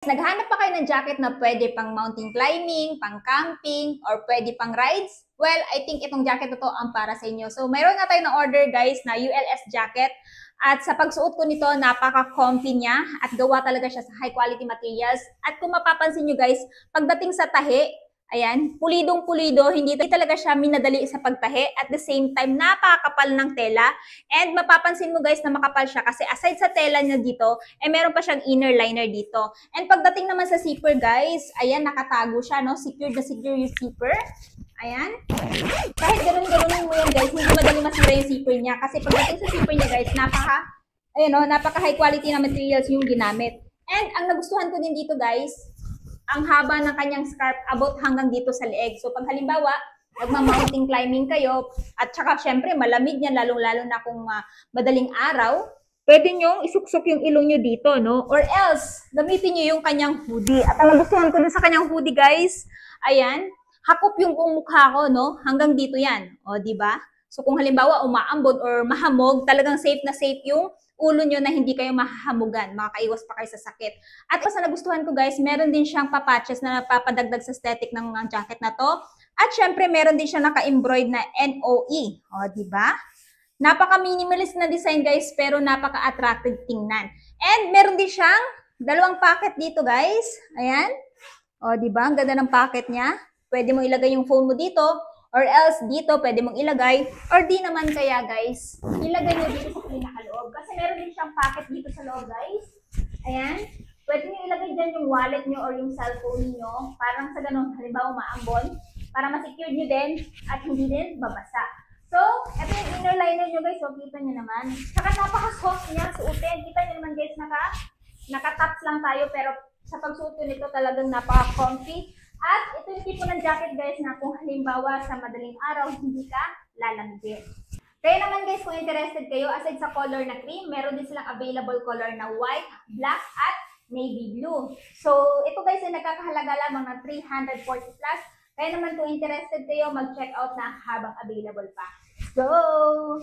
Naghanap pa kayo ng jacket na pwede pang mountain climbing, pang camping, or pwede pang rides? Well, I think itong jacket na to ang para sa inyo. So, mayroon nga tayo na order guys na ULS jacket. At sa pagsuot ko nito, napaka-comfy niya at gawa talaga siya sa high quality materials. At kung mapapansin nyo guys, pagdating sa tahi, ayan, pulidong-pulido, hindi talaga siya minadali sa pagtahi. At the same time, napakakapal ng tela. And mapapansin mo guys na makapal siya kasi aside sa tela niya dito, meron pa siyang inner liner dito. And pagdating naman sa zipper guys, ayan, nakatago siya, no? Secure na secure yung zipper. Ayan. Kahit ganun-ganunin mo yan guys, hindi madali masira yung zipper niya. Kasi pagdating sa zipper niya guys, napaka high quality na materials yung ginamit. And ang nagustuhan ko din dito guys, ang haba ng kanyang scarf about hanggang dito sa leeg. So pag halimbawa, nagma-mountain climbing kayo, at saka syempre malamig yan, lalong-lalo na kung madaling araw, pwede nyo isuksok yung ilong nyo dito, no? Or else, gamitin nyo yung kanyang hoodie. At ang nagustuhan ko din sa kanyang hoodie, guys, ayan, hakop yung buong mukha ko, no? Hanggang dito yan. O, di ba? So kung halimbawa umaambon or mahamog, talagang safe na safe yung ulo nyo na hindi kayo mahahamugan, makakaiwas pa kayo sa sakit. At sa nagustuhan ko guys, meron din siyang papatches na napapadagdag sa aesthetic ng jacket na to. At syempre, meron din siya naka-embroid na NOE. O, di ba? Napaka-minimalist na design guys, pero napaka-attractive tingnan. And meron din siyang dalawang pocket dito guys. Ayan. O, di ba? Ang ganda ng pocket niya. Pwede mo ilagay yung phone mo dito. Or else dito, pwede mong ilagay. Or di naman kaya guys, ilagay nyo dito sa pinakaloob. Kasi meron din siyang pocket dito sa loob guys. Ayan. Pwede nyo ilagay dyan yung wallet nyo or yung cellphone nyo. Parang sa ganun, halimbawa maambon. Para ma-secure nyo din at hindi din babasa. So, ito yung inner liner nyo guys. So, kita nyo naman. Saka napaka-soft niya suotin. Kita nyo naman guys, naka-tops lang tayo. Pero sa pagsuot ko nito talagang napaka-comfy. At ito yung tipo ng jacket guys na kung halimbawa sa madaling araw, hindi ka lalamigin. Kaya naman guys, kung interested kayo, aside sa color na cream, meron din silang available color na white, black, at navy blue. So, ito guys ay nagkakahalaga lamang ng 340 plus. Kaya naman kung interested kayo, mag-check out na habang available pa. Go!